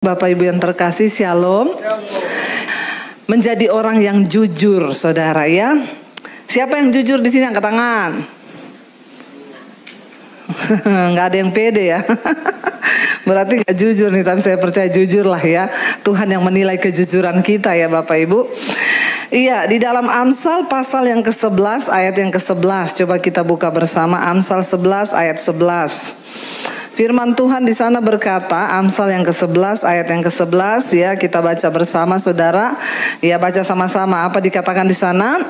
Bapak Ibu yang terkasih, Shalom. Menjadi orang yang jujur, saudara ya. Siapa yang jujur di sini angkat tangan? Nggak ada yang pede ya. Berarti nggak jujur nih, tapi saya percaya jujur lah ya. Tuhan yang menilai kejujuran kita ya Bapak Ibu. Iya, di dalam Amsal pasal yang ke-11 ayat yang ke-11. Coba kita buka bersama Amsal 11 ayat 11. Firman Tuhan di sana berkata, Amsal yang ke-11 ayat yang ke-11 ya, kita baca bersama saudara. Ya, baca sama-sama. Apa dikatakan di sana?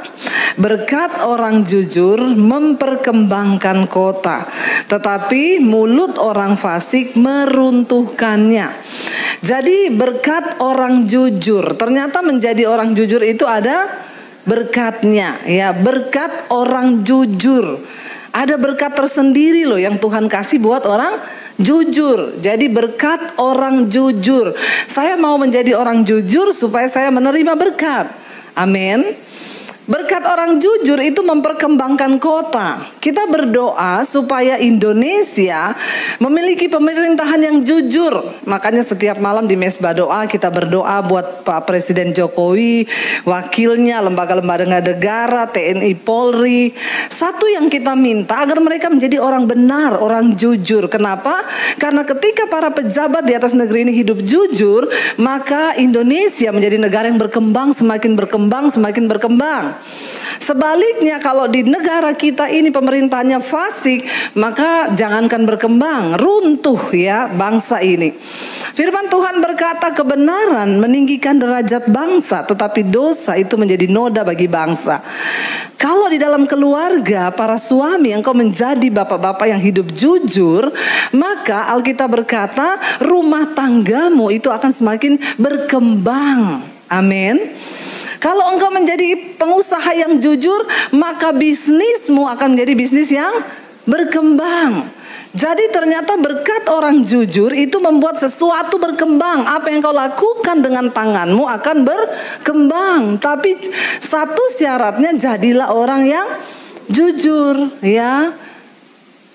Berkat orang jujur memperkembangkan kota, tetapi mulut orang fasik meruntuhkannya. Jadi berkat orang jujur, ternyata menjadi orang jujur itu ada berkatnya ya, berkat orang jujur. Ada berkat tersendiri loh yang Tuhan kasih buat orang jujur. Jadi berkat orang jujur. Saya mau menjadi orang jujur supaya saya menerima berkat. Amin. Berkat orang jujur itu memperkembangkan kota. Kita berdoa supaya Indonesia memiliki pemerintahan yang jujur. Makanya setiap malam di Mesbah Doa kita berdoa buat Pak Presiden Jokowi, wakilnya, lembaga-lembaga negara, TNI, Polri. Satu yang kita minta agar mereka menjadi orang benar, orang jujur. Kenapa? Karena ketika para pejabat di atas negeri ini hidup jujur, maka Indonesia menjadi negara yang berkembang, semakin berkembang, semakin berkembang. Sebaliknya kalau di negara kita ini pemerintahnya fasik, maka jangankan berkembang, runtuh ya bangsa ini. Firman Tuhan berkata kebenaran meninggikan derajat bangsa, tetapi dosa itu menjadi noda bagi bangsa. Kalau di dalam keluarga para suami engkau menjadi bapak-bapak yang hidup jujur, maka Alkitab berkata rumah tanggamu itu akan semakin berkembang. Amin. Kalau engkau menjadi pengusaha yang jujur, maka bisnismu akan menjadi bisnis yang berkembang. Jadi ternyata berkat orang jujur itu membuat sesuatu berkembang. Apa yang kau lakukan dengan tanganmu akan berkembang. Tapi satu syaratnya, jadilah orang yang jujur ya.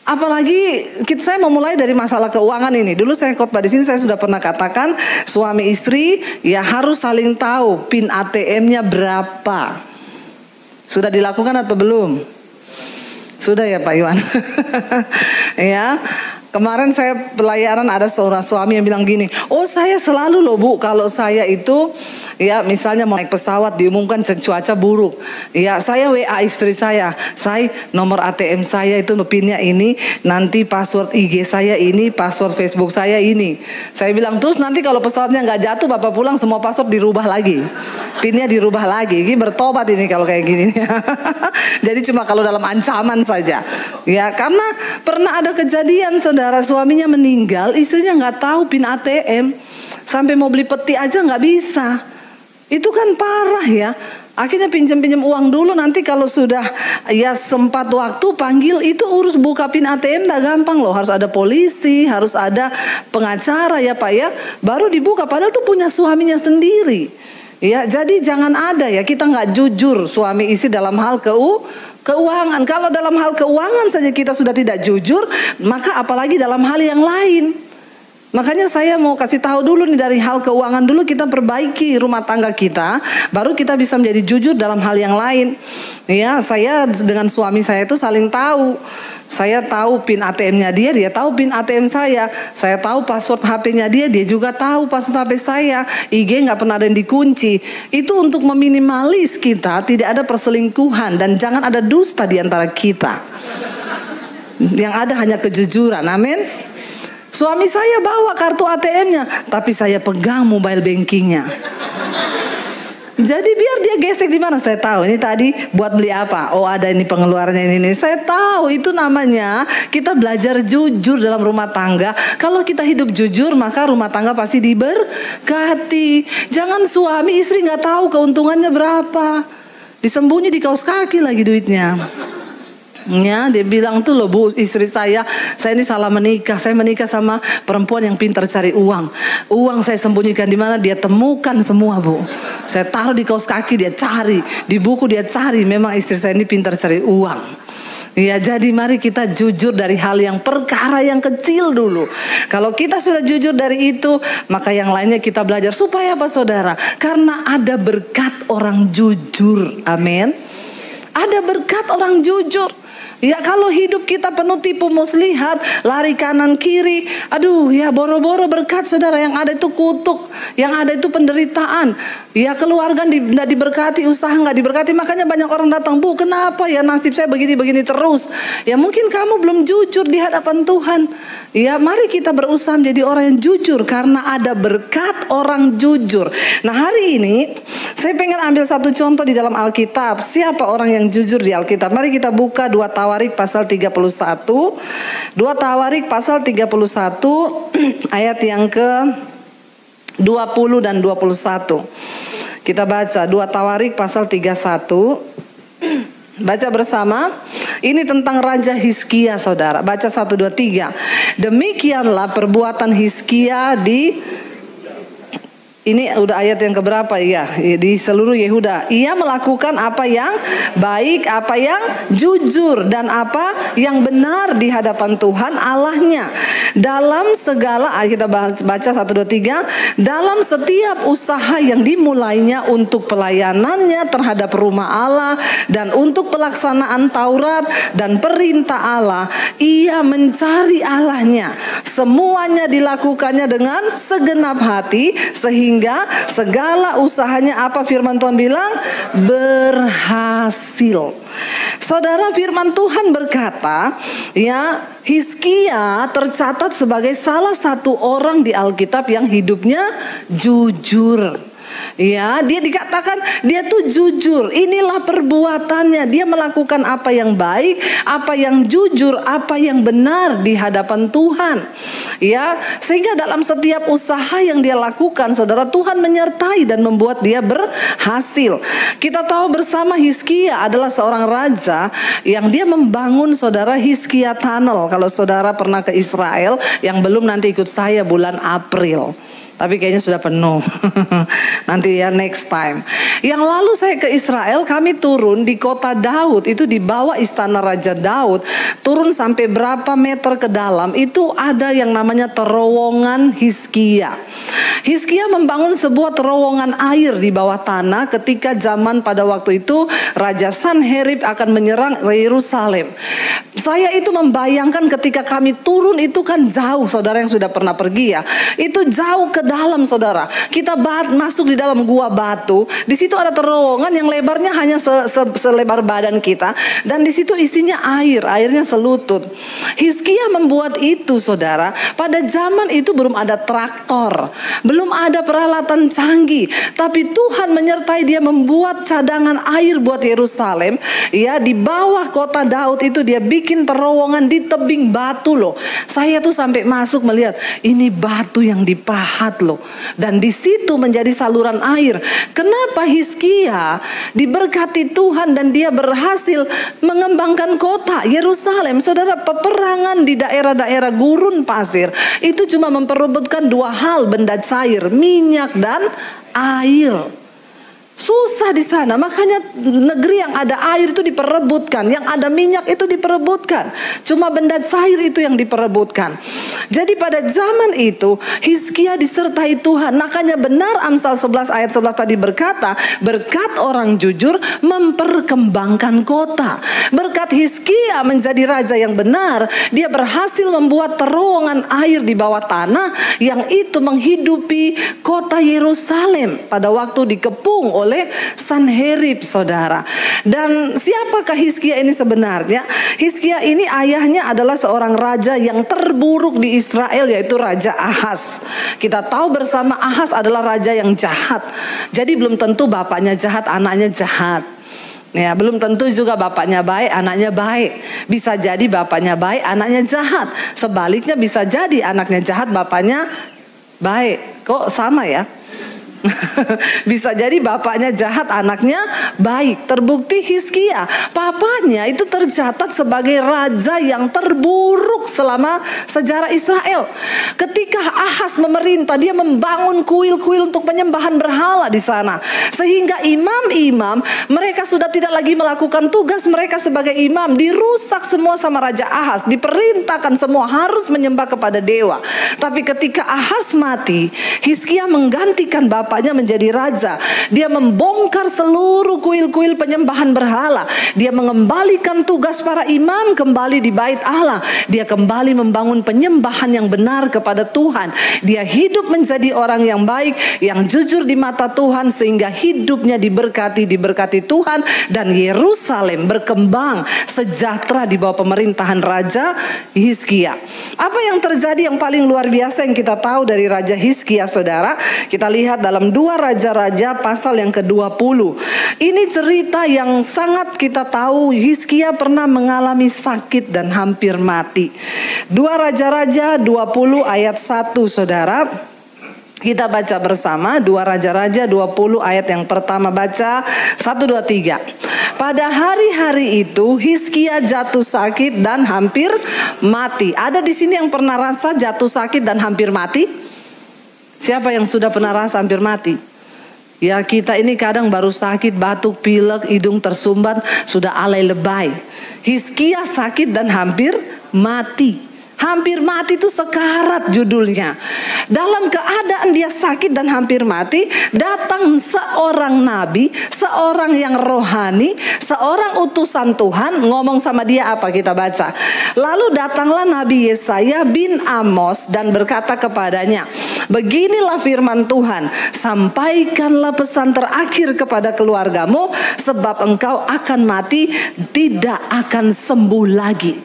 Apalagi saya memulai dari masalah keuangan ini. Dulu saya khotbah di sini, saya sudah pernah katakan suami istri ya harus saling tahu PIN ATM-nya berapa. Sudah dilakukan atau belum? Sudah ya Pak Iwan. Ya. Kemarin saya pelayanan ada seorang suami yang bilang gini, oh saya selalu loh Bu, kalau saya itu ya misalnya mau naik pesawat diumumkan cuaca buruk, ya saya WA istri saya nomor ATM saya itu PIN-nya ini, nanti password IG saya ini, password Facebook saya ini. Saya bilang terus nanti kalau pesawatnya nggak jatuh Bapak pulang semua password dirubah lagi, PIN-nya dirubah lagi. Ini bertobat ini kalau kayak gini. Jadi cuma kalau dalam ancaman saja. Ya karena pernah ada kejadian saudara, suaminya meninggal, istrinya nggak tahu PIN ATM, sampai mau beli peti aja nggak bisa. Itu kan parah ya. Akhirnya pinjam uang dulu, nanti kalau sudah ya sempat waktu panggil, itu urus buka PIN ATM tak gampang loh. Harus ada polisi, harus ada pengacara ya Pak ya, baru dibuka. Padahal tuh punya suaminya sendiri. Ya jadi jangan ada ya kita nggak jujur suami istri dalam hal keuangan. Kalau dalam hal keuangan saja kita sudah tidak jujur, maka apalagi dalam hal yang lain. Makanya saya mau kasih tahu dulu nih, dari hal keuangan dulu kita perbaiki rumah tangga kita, baru kita bisa menjadi jujur dalam hal yang lain. Ya, saya dengan suami saya itu saling tahu. Saya tahu PIN ATM-nya dia tahu PIN ATM saya. Saya tahu password HP-nya dia juga tahu password HP saya. IG nggak pernah ada yang dikunci. Itu untuk meminimalis kita tidak ada perselingkuhan dan jangan ada dusta di antara kita. Yang ada hanya kejujuran. Amin. Suami saya bawa kartu ATM-nya, tapi saya pegang mobile banking-nya. Jadi biar dia gesek di mana saya tahu. Ini tadi buat beli apa? Oh ada ini pengeluarannya ini. Saya tahu itu namanya kita belajar jujur dalam rumah tangga. Kalau kita hidup jujur maka rumah tangga pasti diberkati. Jangan suami istri nggak tahu keuntungannya berapa. Disembunyi di kaos kaki lagi duitnya. Ya, dia bilang tuh loh Bu, istri saya ini salah menikah. Saya menikah sama perempuan yang pintar cari uang. Uang saya sembunyikan di mana, dia temukan semua Bu. Saya taruh di kaos kaki, dia cari, di buku dia cari. Memang istri saya ini pintar cari uang. Ya, jadi mari kita jujur dari hal yang perkara yang kecil dulu. Kalau kita sudah jujur dari itu, maka yang lainnya kita belajar. Supaya apa saudara? Karena ada berkat orang jujur. Amin. Ada berkat orang jujur. Ya, kalau hidup kita penuh tipu muslihat, lari kanan kiri, aduh ya, boro-boro berkat saudara, yang ada itu kutuk, yang ada itu penderitaan. Ya, keluarga tidak diberkati, usaha nggak diberkati, makanya banyak orang datang, Bu, kenapa ya nasib saya begini-begini terus? Ya, mungkin kamu belum jujur di hadapan Tuhan. Ya, mari kita berusaha menjadi orang yang jujur karena ada berkat orang jujur. Nah, hari ini saya pengen ambil satu contoh di dalam Alkitab. Siapa orang yang jujur di Alkitab? Mari kita buka 2 Tawarik pasal 31. 2 Tawarik pasal 31 ayat yang ke 20 dan 21. Kita baca 2 Tawarik pasal 31. Baca bersama. Ini tentang Raja Hizkia, saudara. Baca 1, 2, 3. Demikianlah perbuatan Hizkia ini udah ayat yang keberapa ya? Di seluruh Yehuda. Ia melakukan apa yang baik, apa yang jujur, dan apa yang benar di hadapan Tuhan Allahnya. Dalam segala, kita baca 1, 2, 3. Dalam setiap usaha yang dimulainya untuk pelayanannya terhadap rumah Allah dan untuk pelaksanaan Taurat dan perintah Allah, ia mencari Allahnya. Semuanya dilakukannya dengan segenap hati, sehingga segala usahanya, apa firman Tuhan bilang? Berhasil. Saudara, firman Tuhan berkata, ya, Hizkia tercatat sebagai salah satu orang di Alkitab yang hidupnya jujur. Ya, dia dikatakan dia tuh jujur. Inilah perbuatannya. Dia melakukan apa yang baik, apa yang jujur, apa yang benar di hadapan Tuhan. Ya, sehingga dalam setiap usaha yang dia lakukan, saudara, Tuhan menyertai dan membuat dia berhasil. Kita tahu bersama Hizkia adalah seorang raja yang dia membangun, saudara, Hizkia Tunnel. Kalau saudara pernah ke Israel, yang belum, nanti ikut saya bulan April. Tapi kayaknya sudah penuh. Nanti ya, next time. Yang lalu saya ke Israel, kami turun di kota Daud. Itu di bawah istana Raja Daud. Turun sampai berapa meter ke dalam, itu ada yang namanya terowongan Hizkia. Hizkia membangun sebuah terowongan air di bawah tanah ketika zaman pada waktu itu Raja Sanherib akan menyerang Yerusalem. Saya itu membayangkan ketika kami turun itu kan jauh, saudara yang sudah pernah pergi ya. Itu jauh ke dalam, saudara. Kita masuk di dalam gua batu. Di situ ada terowongan yang lebarnya hanya selebar badan kita, dan di situ isinya air, airnya selutut. Hizkia membuat itu, saudara. Pada zaman itu belum ada traktor, belum ada peralatan canggih, tapi Tuhan menyertai dia membuat cadangan air buat Yerusalem. Ya, di bawah kota Daud itu dia bikin terowongan di tebing batu loh. Saya tuh sampai masuk melihat ini batu yang dipahat loh, dan di situ menjadi saluran air. Kenapa Hizkia diberkati Tuhan dan dia berhasil mengembangkan kota Yerusalem? Saudara, peperangan di daerah-daerah gurun pasir itu cuma memperebutkan dua hal, benda cair, minyak dan air. Susah di sana, makanya negeri yang ada air itu diperebutkan, yang ada minyak itu diperebutkan. Cuma benda cair itu yang diperebutkan. Jadi pada zaman itu Hizkia disertai Tuhan. Makanya benar Amsal 11 ayat 11 tadi berkata, berkat orang jujur memperkembangkan kota. Berkat Hizkia menjadi raja yang benar, dia berhasil membuat terowongan air di bawah tanah yang itu menghidupi kota Yerusalem pada waktu dikepung oleh Sanherib, saudara. Dan siapakah Hizkia ini sebenarnya? Hizkia ini ayahnya adalah seorang raja yang terburuk di Israel, yaitu Raja Ahaz. Kita tahu bersama Ahaz adalah raja yang jahat. Jadi belum tentu bapaknya jahat, anaknya jahat. Ya, belum tentu juga bapaknya baik, anaknya baik. Bisa jadi bapaknya baik, anaknya jahat. Sebaliknya bisa jadi anaknya jahat, bapaknya baik. Kok sama ya? Bisa jadi bapaknya jahat, anaknya baik. Terbukti Hizkia, papanya itu tercatat sebagai raja yang terburuk selama sejarah Israel. Ketika Ahas memerintah, dia membangun kuil-kuil untuk penyembahan berhala di sana. Sehingga imam-imam mereka sudah tidak lagi melakukan tugas mereka sebagai imam. Dirusak semua sama Raja Ahas. Diperintahkan semua harus menyembah kepada dewa. Tapi ketika Ahas mati, Hizkia menggantikan bapaknya menjadi raja. Dia membongkar seluruh kuil-kuil penyembahan berhala. Dia mengembalikan tugas para imam kembali di bait Allah. Dia kembali membangun penyembahan yang benar kepada Tuhan. Dia hidup menjadi orang yang baik, yang jujur di mata Tuhan, sehingga hidupnya diberkati Tuhan, dan Yerusalem berkembang sejahtera di bawah pemerintahan Raja Hizkia. Apa yang terjadi yang paling luar biasa yang kita tahu dari Raja Hizkia, saudara? Kita lihat dalam 2 Raja-Raja pasal yang ke-20. Ini cerita yang sangat kita tahu. Hizkia pernah mengalami sakit dan hampir mati. 2 Raja-Raja 20 ayat 1, saudara. Kita baca bersama 2 Raja-Raja 20 ayat yang pertama, baca 1, 2, 3. Pada hari-hari itu Hizkia jatuh sakit dan hampir mati. Ada di sini yang pernah rasa jatuh sakit dan hampir mati? Siapa yang sudah pernah rasa hampir mati? Ya, kita ini kadang baru sakit, batuk, pilek, hidung tersumbat, sudah alay lebay. Hizkia sakit dan hampir mati. Hampir mati itu sekarat judulnya. Dalam keadaan dia sakit dan hampir mati, datang seorang nabi, seorang yang rohani, seorang utusan Tuhan, ngomong sama dia apa? Kita baca. Lalu datanglah Nabi Yesaya bin Amos dan berkata kepadanya, beginilah firman Tuhan, sampaikanlah pesan terakhir kepada keluargamu, sebab engkau akan mati, tidak akan sembuh lagi.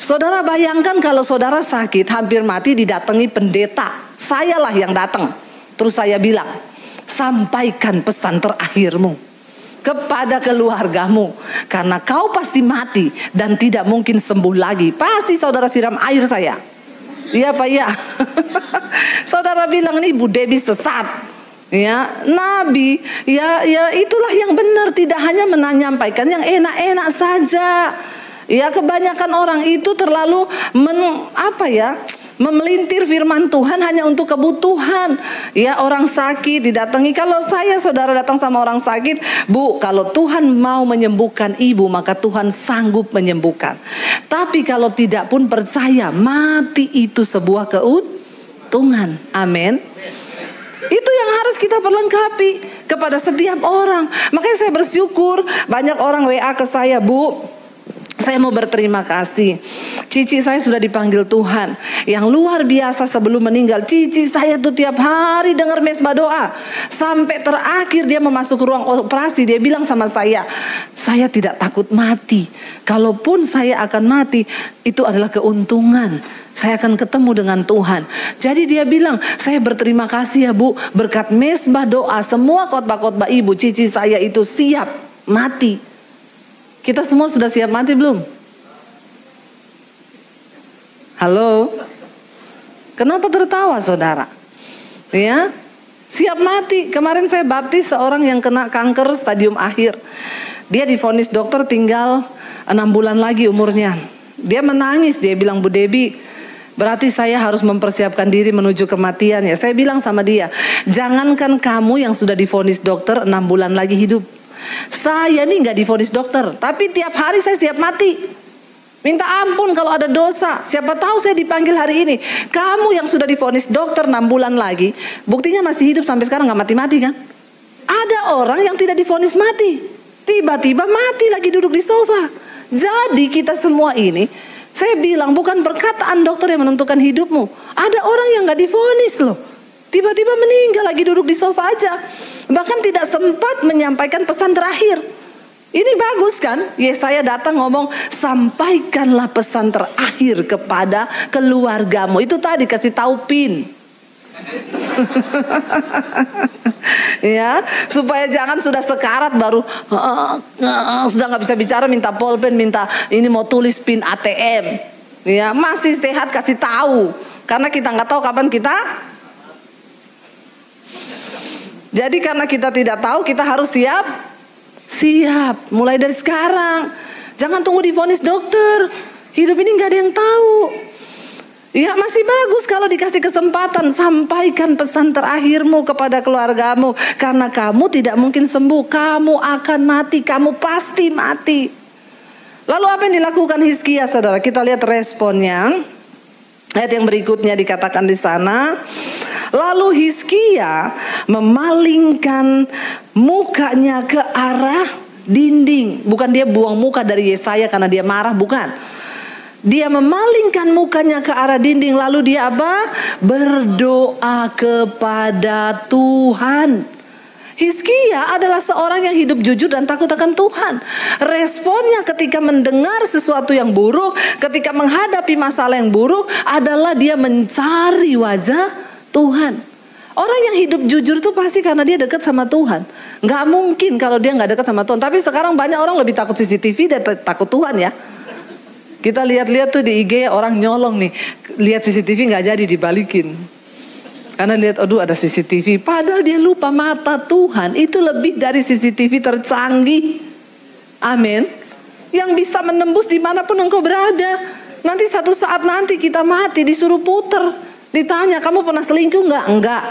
Saudara bayangkan kalau saudara sakit hampir mati, didatangi pendeta. Sayalah yang datang. Terus saya bilang, sampaikan pesan terakhirmu kepada keluargamu, karena kau pasti mati dan tidak mungkin sembuh lagi. Pasti saudara siram air saya. Iya Pak ya. Saudara bilang ini Bu Debbie sesat. Ya, nabi, ya itulah yang benar, tidak hanya menyampaikan yang enak-enak saja. Ya, kebanyakan orang itu terlalu memelintir firman Tuhan hanya untuk kebutuhan. Ya, orang sakit didatangi. Kalau saudara datang sama orang sakit, Bu, kalau Tuhan mau menyembuhkan ibu, maka Tuhan sanggup menyembuhkan. Tapi kalau tidak pun percaya, mati itu sebuah keuntungan. Amin. Itu yang harus kita perlengkapi kepada setiap orang. Makanya saya bersyukur banyak orang WA ke saya, Bu, saya mau berterima kasih. Cici saya sudah dipanggil Tuhan. Yang luar biasa sebelum meninggal, cici saya tuh tiap hari dengar mesbah doa. Sampai terakhir dia memasuk ruang operasi, dia bilang sama saya tidak takut mati. Kalaupun saya akan mati, itu adalah keuntungan. Saya akan ketemu dengan Tuhan. Jadi dia bilang, saya berterima kasih ya Bu, berkat mesbah doa, semua khotbah-khotbah ibu, cici saya itu siap mati. Kita semua sudah siap mati belum? Halo? Kenapa tertawa saudara? Ya, siap mati. Kemarin saya baptis seorang yang kena kanker stadium akhir. Dia divonis dokter tinggal 6 bulan lagi umurnya. Dia menangis, dia bilang, Bu Debbie, berarti saya harus mempersiapkan diri menuju kematian ya. Saya bilang sama dia, jangankan kamu yang sudah divonis dokter 6 bulan lagi hidup. Saya nih gak divonis dokter, tapi tiap hari saya siap mati. Minta ampun kalau ada dosa. Siapa tahu saya dipanggil hari ini. Kamu yang sudah divonis dokter 6 bulan lagi, buktinya masih hidup sampai sekarang, gak mati-mati kan? Ada orang yang tidak divonis mati, tiba-tiba mati lagi duduk di sofa. Jadi kita semua ini, saya bilang bukan perkataan dokter yang menentukan hidupmu. Ada orang yang gak divonis loh, tiba-tiba meninggal lagi duduk di sofa aja. Bahkan tidak sempat menyampaikan pesan terakhir. Ini bagus kan? Yesaya datang ngomong, sampaikanlah pesan terakhir kepada keluargamu. Itu tadi kasih tahu pin. Ya, supaya jangan sudah sekarat baru sudah nggak bisa bicara, minta pulpen, minta ini mau tulis pin ATM. Ya, masih sehat kasih tahu. Karena kita nggak tahu kapan kita. Jadi karena kita tidak tahu, kita harus siap. Mulai dari sekarang. Jangan tunggu divonis dokter. Hidup ini gak ada yang tahu. Ya masih bagus kalau dikasih kesempatan. Sampaikan pesan terakhirmu kepada keluargamu. Karena kamu tidak mungkin sembuh. Kamu akan mati. Kamu pasti mati. Lalu apa yang dilakukan Hizkia, saudara? Kita lihat responnya. Ayat yang berikutnya dikatakan di sana. Lalu Hizkia memalingkan mukanya ke arah dinding. Bukan dia buang muka dari Yesaya karena dia marah, bukan. Dia memalingkan mukanya ke arah dinding. Lalu dia apa? Berdoa kepada Tuhan. Hizkia adalah seorang yang hidup jujur dan takut akan Tuhan. Responnya ketika mendengar sesuatu yang buruk, ketika menghadapi masalah yang buruk, adalah dia mencari wajah Tuhan. Orang yang hidup jujur itu pasti karena dia dekat sama Tuhan. Gak mungkin kalau dia gak dekat sama Tuhan. Tapi sekarang banyak orang lebih takut CCTV dan takut Tuhan ya. Kita lihat-lihat tuh di IG orang nyolong nih. Lihat CCTV gak jadi dibalikin. Karena lihat aduh ada CCTV. Padahal dia lupa mata Tuhan itu lebih dari CCTV tercanggih. Amin. Yang bisa menembus dimanapun engkau berada. Nanti satu saat nanti kita mati disuruh puter. Ditanya kamu pernah selingkuh gak? Enggak.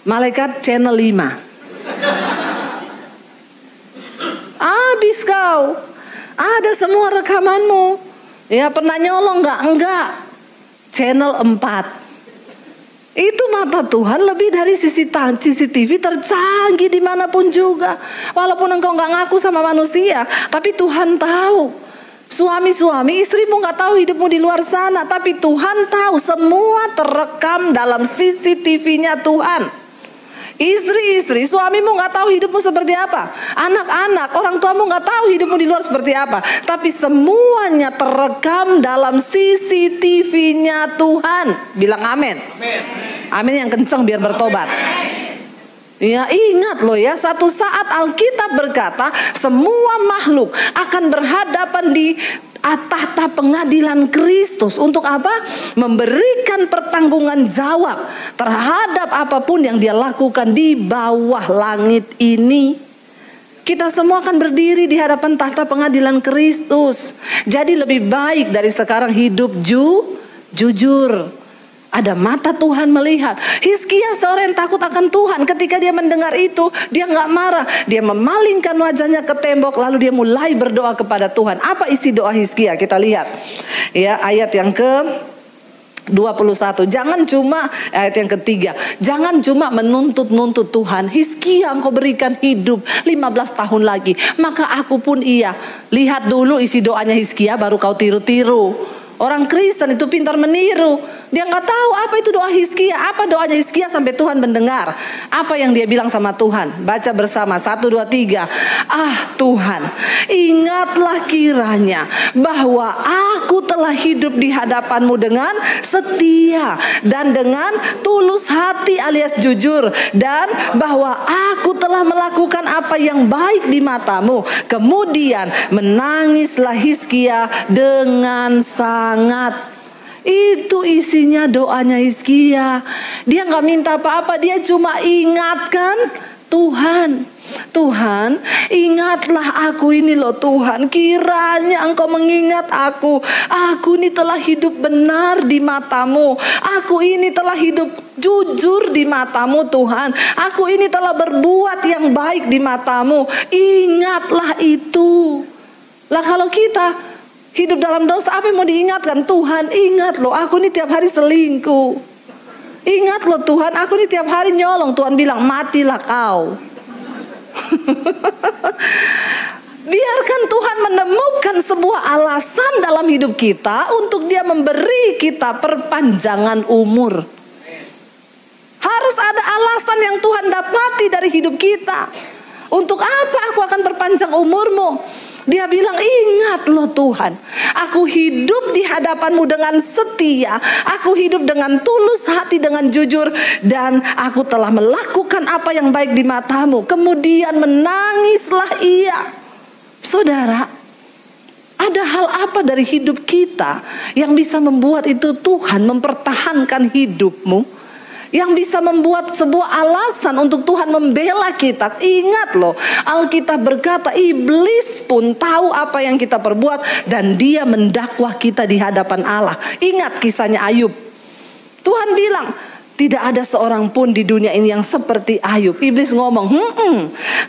Malaikat channel 5. Habis kau. Ada semua rekamanmu. Ya pernah nyolong gak? Enggak. Channel 4. Itu mata Tuhan lebih dari CCTV tercanggih dimanapun juga. Walaupun engkau gak ngaku sama manusia, tapi Tuhan tahu. Suami-suami, istrimu gak tahu hidupmu di luar sana, tapi Tuhan tahu. Semua terekam dalam CCTV-nya Tuhan. Istri-istri, suamimu gak tahu hidupmu seperti apa. Anak-anak, orang tuamu gak tahu hidupmu di luar seperti apa. Tapi semuanya terekam dalam CCTV-nya Tuhan. Bilang amin. Amin yang kencang biar bertobat. Ya ingat loh ya, satu saat Alkitab berkata semua makhluk akan berhadapan di tahta pengadilan Kristus. Untuk apa? Memberikan pertanggungan jawab terhadap apapun yang dia lakukan di bawah langit ini. Kita semua akan berdiri di hadapan tahta pengadilan Kristus. Jadi lebih baik dari sekarang hidup jujur. Ada mata Tuhan melihat. Hizkia seorang yang takut akan Tuhan. Ketika dia mendengar itu, dia gak marah. Dia memalingkan wajahnya ke tembok. Lalu dia mulai berdoa kepada Tuhan. Apa isi doa Hizkia? Kita lihat. Ya, ayat yang ke-21. Jangan cuma, ayat yang ketiga. Jangan cuma menuntut-nuntut Tuhan. Hizkia engkau berikan hidup 15 tahun lagi. Maka aku pun iya. Lihat dulu isi doanya Hizkia baru kau tiru-tiru. Orang Kristen itu pintar meniru. Dia nggak tahu apa itu doa Hizkia. Apa doanya Hizkia sampai Tuhan mendengar. Apa yang dia bilang sama Tuhan. Baca bersama 1, 2, 3. Ah Tuhan, ingatlah kiranya bahwa aku telah hidup di hadapan-Mu dengan setia dan dengan tulus hati alias jujur. Dan bahwa aku telah melakukan apa yang baik di mata-Mu. Kemudian menangislah Hizkia dengan sangat. Itu isinya doanya Hizkia. Dia gak minta apa-apa, dia cuma ingatkan Tuhan. Tuhan, ingatlah aku ini loh Tuhan. Kiranya Engkau mengingat aku. Aku ini telah hidup benar di mata-Mu. Aku ini telah hidup jujur di mata-Mu Tuhan. Aku ini telah berbuat yang baik di mata-Mu. Ingatlah itu. Lah kalau kita hidup dalam dosa, apa yang mau diingatkan? Tuhan, ingat loh, aku ini tiap hari selingkuh. Ingat loh Tuhan, aku ini tiap hari nyolong. Tuhan bilang, matilah kau. Biarkan Tuhan menemukan sebuah alasan dalam hidup kita untuk Dia memberi kita perpanjangan umur. Harus ada alasan yang Tuhan dapati dari hidup kita. Untuk apa aku akan perpanjang umurmu? Dia bilang, ingat loh Tuhan, aku hidup di hadapan-Mu dengan setia. Aku hidup dengan tulus hati, dengan jujur. Dan aku telah melakukan apa yang baik di mata-Mu. Kemudian menangislah ia. Saudara, ada hal apa dari hidup kita yang bisa membuat itu Tuhan mempertahankan hidupmu? yang bisa membuat sebuah alasan untuk Tuhan membela kita. Ingat loh, Alkitab berkata iblis pun tahu apa yang kita perbuat dan dia mendakwah kita di hadapan Allah. Ingat kisahnya Ayub. Tuhan bilang, tidak ada seorang pun di dunia ini yang seperti Ayub. Iblis ngomong,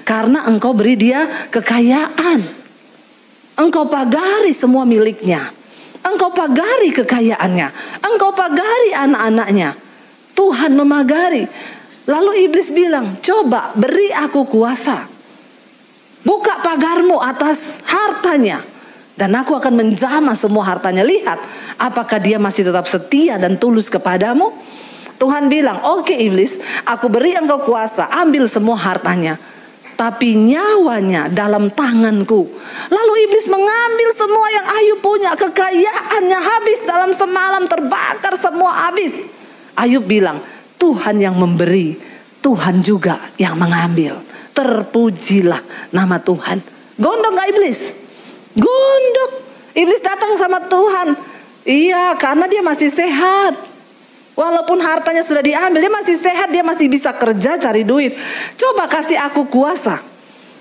karena engkau beri dia kekayaan. Engkau pagari semua miliknya. Engkau pagari kekayaannya. Engkau pagari anak-anaknya. Tuhan memagari. Lalu iblis bilang, coba beri aku kuasa. Buka pagarmu atas hartanya. Dan aku akan menjamah semua hartanya. Lihat, apakah dia masih tetap setia dan tulus kepadamu? Tuhan bilang, oke iblis, aku beri engkau kuasa, ambil semua hartanya. Tapi nyawanya dalam tanganku. Lalu iblis mengambil semua yang Ayub punya. Kekayaannya habis dalam semalam, terbakar semua habis. Ayub bilang, Tuhan yang memberi, Tuhan juga yang mengambil. Terpujilah nama Tuhan. Gondok gak iblis? Gondok. Iblis datang sama Tuhan. Iya, karena dia masih sehat. Walaupun hartanya sudah diambil, dia masih sehat, dia masih bisa kerja cari duit. Coba kasih aku kuasa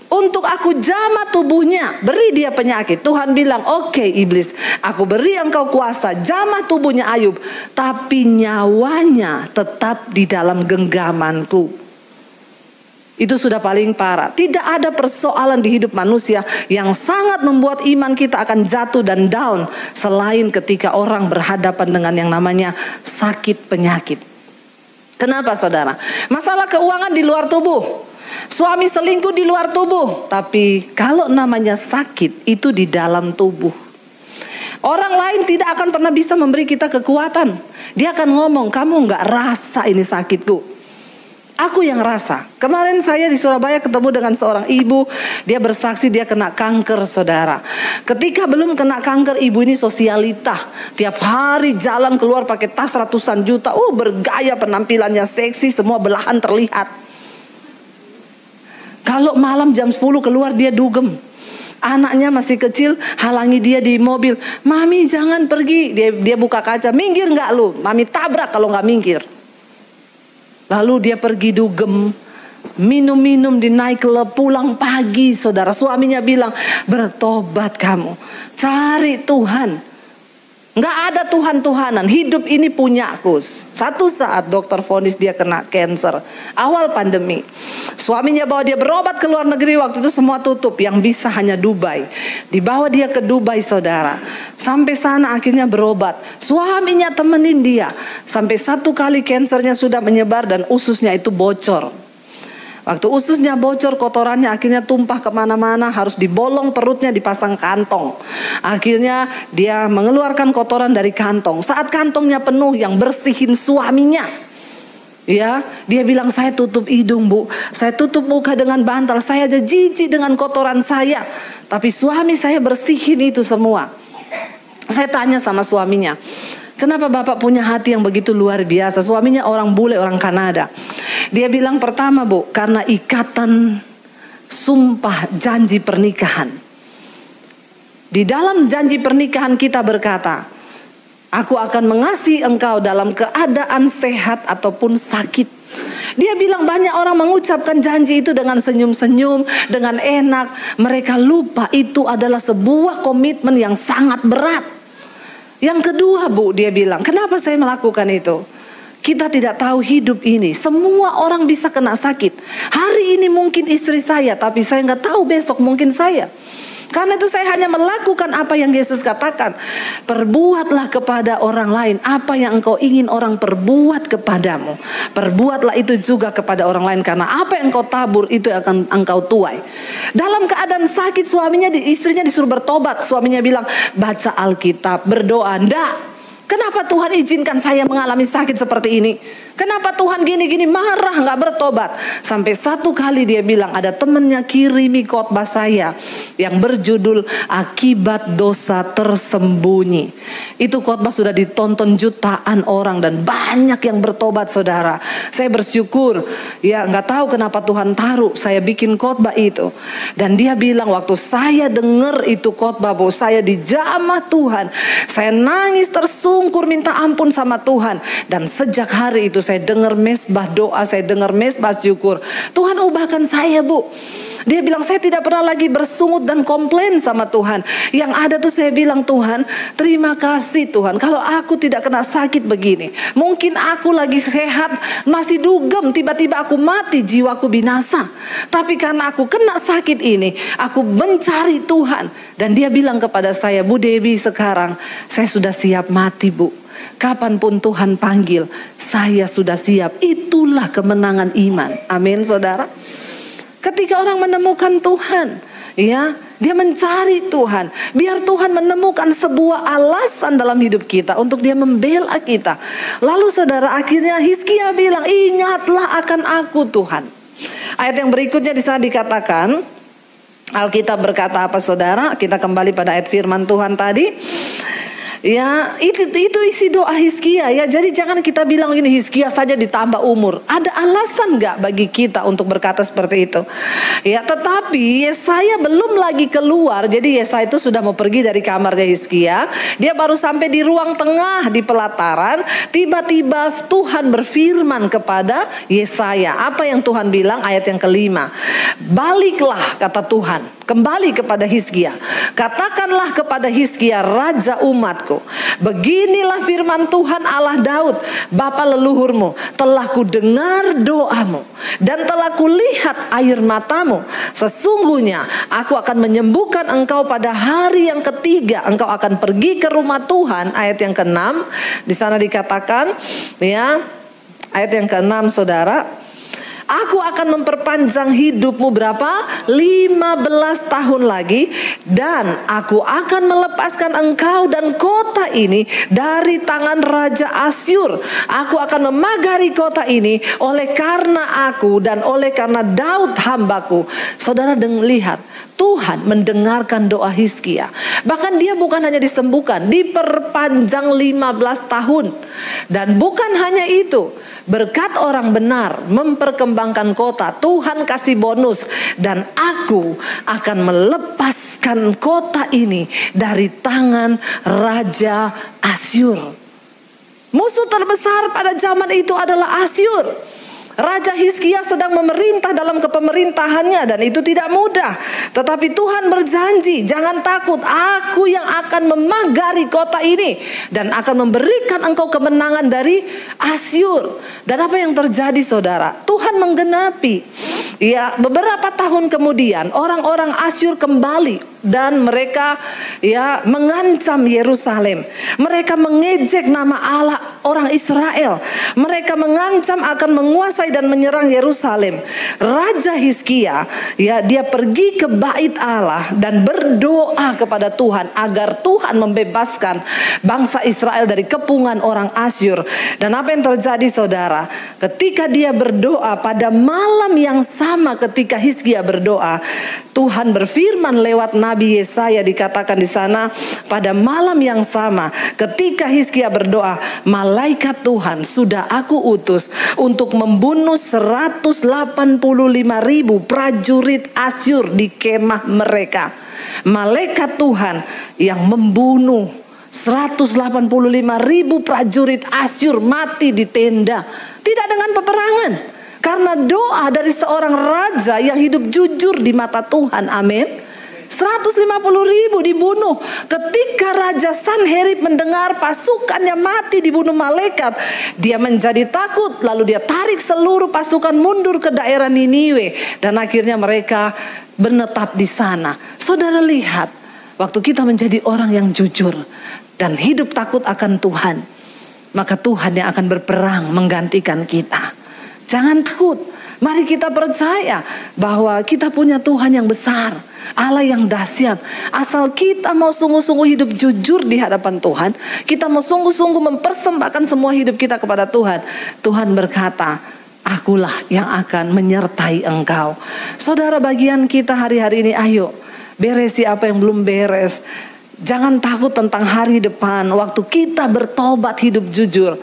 untuk aku jamah tubuhnya, beri dia penyakit. Tuhan bilang, oke iblis, aku beri engkau kuasa, jamah tubuhnya Ayub, tapi nyawanya tetap di dalam genggamanku. Itu sudah paling parah. Tidak ada persoalan di hidup manusia yang sangat membuat iman kita akan jatuh dan down selain ketika orang berhadapan dengan yang namanya sakit penyakit. Kenapa saudara? Masalah keuangan di luar tubuh, suami selingkuh di luar tubuh, tapi kalau namanya sakit itu di dalam tubuh. Orang lain tidak akan pernah bisa memberi kita kekuatan. Dia akan ngomong, kamu gak rasa ini sakitku. Aku yang rasa. Kemarin saya di Surabaya ketemu dengan seorang ibu. Dia bersaksi dia kena kanker saudara. Ketika belum kena kanker, ibu ini sosialita. Tiap hari jalan keluar pakai tas ratusan juta. Bergaya, penampilannya seksi, semua belahan terlihat. Kalau malam jam 10 keluar dia dugem. Anaknya masih kecil, halangi dia di mobil. Mami jangan pergi. Dia buka kaca, minggir gak lu? Mami tabrak kalau gak minggir. Lalu dia pergi dugem, minum-minum di nightclub, pulang pagi saudara. Suaminya bilang, bertobat kamu, cari Tuhan. Gak ada Tuhan-Tuhanan, hidup ini punyaku. Satu saat dokter vonis dia kena cancer, awal pandemi. Suaminya bawa dia berobat ke luar negeri, waktu itu semua tutup, yang bisa hanya Dubai. Dibawa dia ke Dubai saudara. Sampai sana akhirnya berobat. Suaminya temenin dia. Sampai satu kali kansernya sudah menyebar dan ususnya itu bocor. Waktu ususnya bocor, kotorannya akhirnya tumpah kemana-mana, harus dibolong perutnya, dipasang kantong. Akhirnya dia mengeluarkan kotoran dari kantong. Saat kantongnya penuh, yang bersihin suaminya. Ya, dia bilang, saya tutup hidung bu, saya tutup muka dengan bantal, saya aja jijik dengan kotoran saya. Tapi suami saya bersihin itu semua. Saya tanya sama suaminya, kenapa bapak punya hati yang begitu luar biasa? Suaminya orang bule, orang Kanada. Dia bilang, pertama bu, karena ikatan sumpah janji pernikahan. Di dalam janji pernikahan kita berkata, aku akan mengasihi engkau dalam keadaan sehat ataupun sakit. Dia bilang banyak orang mengucapkan janji itu dengan senyum-senyum, dengan enak. Mereka lupa itu adalah sebuah komitmen yang sangat berat. Yang kedua bu, dia bilang, kenapa saya melakukan itu? Kita tidak tahu hidup ini, semua orang bisa kena sakit. Hari ini mungkin istri saya, tapi saya nggak tahu besok mungkin saya. Karena itu saya hanya melakukan apa yang Yesus katakan. Perbuatlah kepada orang lain apa yang engkau ingin orang perbuat kepadamu. Perbuatlah itu juga kepada orang lain, karena apa yang engkau tabur itu akan engkau tuai. Dalam keadaan sakit istrinya disuruh bertobat. Suaminya bilang, baca Alkitab, berdoa. Ndak. Kenapa Tuhan izinkan saya mengalami sakit seperti ini? Kenapa Tuhan gini-gini, marah, gak bertobat? Sampai satu kali dia bilang, ada temennya kirimi khotbah saya yang berjudul Akibat Dosa Tersembunyi. Itu khotbah sudah ditonton jutaan orang dan banyak yang bertobat saudara. Saya bersyukur, ya gak tahu kenapa Tuhan taruh saya bikin khotbah itu. Dan dia bilang, waktu saya dengar itu khotbah, saya dijamah Tuhan. Saya nangis tersungkur minta ampun sama Tuhan. Dan sejak hari itu saya dengar mesbah doa, saya dengar mesbah syukur. Tuhan ubahkan saya, Bu. Dia bilang saya tidak pernah lagi bersungut dan komplain sama Tuhan. Yang ada tuh saya bilang, Tuhan terima kasih Tuhan. Kalau aku tidak kena sakit begini, mungkin aku lagi sehat, masih dugem, tiba-tiba aku mati, jiwaku binasa. Tapi karena aku kena sakit ini, aku mencari Tuhan. Dan dia bilang kepada saya, Bu Debbie, sekarang saya sudah siap mati, Bu. Kapanpun Tuhan panggil, saya sudah siap. Itulah kemenangan iman. Amin, saudara. Ketika orang menemukan Tuhan, ya, dia mencari Tuhan. Biar Tuhan menemukan sebuah alasan dalam hidup kita untuk dia membela kita. Lalu saudara, akhirnya Hizkia bilang, ingatlah akan aku Tuhan. Ayat yang berikutnya di sana dikatakan, Alkitab berkata apa saudara? Kita kembali pada ayat firman Tuhan tadi. Ya, itu isi doa Hizkia ya. Jadi jangan kita bilang ini Hizkia saja ditambah umur. Ada alasan nggak bagi kita untuk berkata seperti itu? Ya, tetapi Yesaya belum lagi keluar. Jadi Yesaya itu sudah mau pergi dari kamarnya Hizkia. Dia baru sampai di ruang tengah di pelataran. Tiba-tiba Tuhan berfirman kepada Yesaya. Apa yang Tuhan bilang? Ayat yang kelima. Baliklah, kata Tuhan, kembali kepada Hizkia. Katakanlah kepada Hizkia, raja umatku, beginilah firman Tuhan Allah Daud, bapa leluhurmu, telah kudengar doamu dan telah kulihat air matamu. Sesungguhnya aku akan menyembuhkan engkau pada hari yang ketiga. Engkau akan pergi ke rumah Tuhan. Ayat yang ke-6 di sana dikatakan, ya, ayat yang ke-6 saudara. Aku akan memperpanjang hidupmu berapa? 15 tahun lagi. Dan aku akan melepaskan engkau dan kota ini dari tangan Raja Asyur. Aku akan memagari kota ini oleh karena aku dan oleh karena Daud hambaku. Saudara lihat, Tuhan mendengarkan doa Hizkia. Bahkan dia bukan hanya disembuhkan, diperpanjang 15 tahun. Dan bukan hanya itu, berkat orang benar memperkembangkan kota, Tuhan kasih bonus. Dan aku akan melepaskan kota ini dari tangan Raja Asyur. Musuh terbesar pada zaman itu adalah Asyur. Raja Hizkia sedang memerintah dalam kepemerintahannya dan itu tidak mudah. Tetapi Tuhan berjanji, jangan takut, aku yang akan memagari kota ini dan akan memberikan engkau kemenangan dari Asyur. Dan apa yang terjadi saudara? Tuhan menggenapi. Ya, beberapa tahun kemudian orang-orang Asyur kembali dan mereka ya mengancam Yerusalem. Mereka mengejek nama Allah orang Israel. Mereka mengancam akan menguasai dan menyerang Yerusalem. Raja Hizkia ya, dia pergi ke bait Allah dan berdoa kepada Tuhan agar Tuhan membebaskan bangsa Israel dari kepungan orang Asyur. Dan apa yang terjadi saudara? Ketika dia berdoa pada malam yang sama ketika Hizkia berdoa, Tuhan berfirman lewat Nabi Yesaya, dikatakan di sana, pada malam yang sama ketika Hizkia berdoa, malaikat Tuhan sudah aku utus untuk membunuh 185.000 prajurit Asyur di kemah mereka. Malaikat Tuhan yang membunuh 185.000 prajurit Asyur mati di tenda, tidak dengan peperangan. Karena doa dari seorang raja yang hidup jujur di mata Tuhan. Amin. 150.000 dibunuh. Ketika Raja Sanherib mendengar pasukannya mati dibunuh malaikat, dia menjadi takut. Lalu dia tarik seluruh pasukan mundur ke daerah Niniwe. Dan akhirnya mereka menetap di sana. Saudara lihat, waktu kita menjadi orang yang jujur dan hidup takut akan Tuhan, maka Tuhan yang akan berperang menggantikan kita. Jangan takut. Mari kita percaya bahwa kita punya Tuhan yang besar, Allah yang dahsyat. Asal kita mau sungguh-sungguh hidup jujur di hadapan Tuhan, kita mau sungguh-sungguh mempersembahkan semua hidup kita kepada Tuhan. Tuhan berkata, akulah yang akan menyertai engkau. Saudara, bagian kita hari-hari ini, ayo beresi apa yang belum beres. Jangan takut tentang hari depan. Waktu kita bertobat hidup jujur.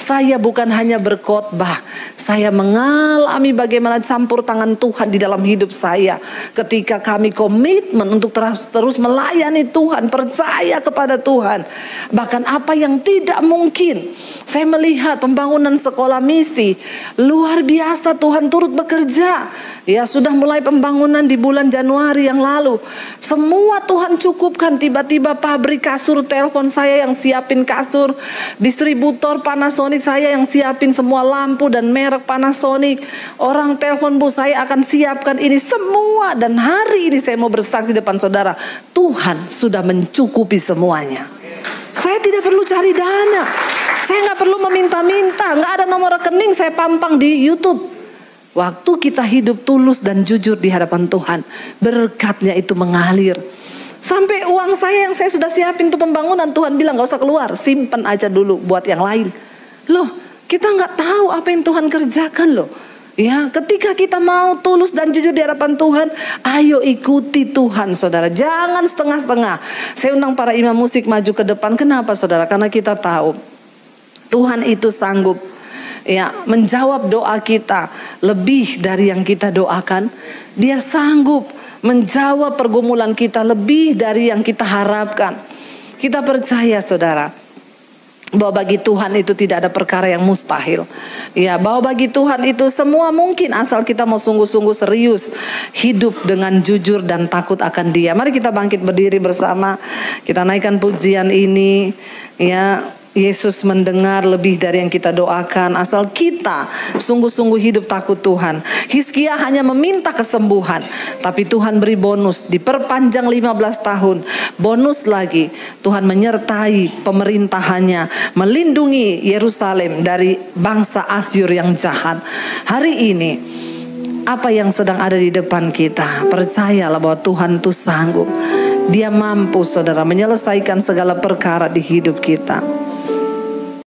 Saya bukan hanya berkhotbah, saya mengalami bagaimana campur tangan Tuhan di dalam hidup saya. Ketika kami komitmen untuk terus melayani Tuhan, percaya kepada Tuhan. Bahkan apa yang tidak mungkin. Saya melihat pembangunan sekolah misi. Luar biasa Tuhan turut bekerja. Ya, sudah mulai pembangunan di bulan Januari yang lalu. Semua Tuhan cukupkan. Tiba-tiba pabrik kasur telepon saya yang siapin kasur. Distributor Panasonic saya yang siapin semua lampu dan merek Panasonic. Orang telepon, Bu, saya akan siapkan ini semua. Dan hari ini saya mau bersaksi depan saudara, Tuhan sudah mencukupi semuanya. Saya tidak perlu cari dana. Saya nggak perlu meminta-minta. Nggak ada nomor rekening, saya pampang di YouTube. Waktu kita hidup tulus dan jujur di hadapan Tuhan, berkatnya itu mengalir. Sampai uang saya yang saya sudah siapin untuk pembangunan, Tuhan bilang gak usah keluar, simpan aja dulu buat yang lain. Loh, kita gak tahu apa yang Tuhan kerjakan loh. Ya, ketika kita mau tulus dan jujur di hadapan Tuhan, ayo ikuti Tuhan, saudara. Jangan setengah-setengah. Saya undang para imam musik maju ke depan. Kenapa, saudara? Karena kita tahu Tuhan itu sanggup, ya, menjawab doa kita lebih dari yang kita doakan. Dia sanggup menjawab pergumulan kita lebih dari yang kita harapkan. Kita percaya, saudara, bahwa bagi Tuhan itu tidak ada perkara yang mustahil. Ya, bahwa bagi Tuhan itu semua mungkin asal kita mau sungguh-sungguh serius hidup dengan jujur dan takut akan Dia. Mari kita bangkit berdiri bersama. Kita naikkan pujian ini. Ya, Yesus mendengar lebih dari yang kita doakan asal kita sungguh-sungguh hidup takut Tuhan. Hizkia hanya meminta kesembuhan, tapi Tuhan beri bonus, diperpanjang 15 tahun. Bonus lagi, Tuhan menyertai pemerintahannya, melindungi Yerusalem dari bangsa Asyur yang jahat. Hari ini apa yang sedang ada di depan kita, percayalah bahwa Tuhan itu sanggup. Dia mampu, saudara, menyelesaikan segala perkara di hidup kita.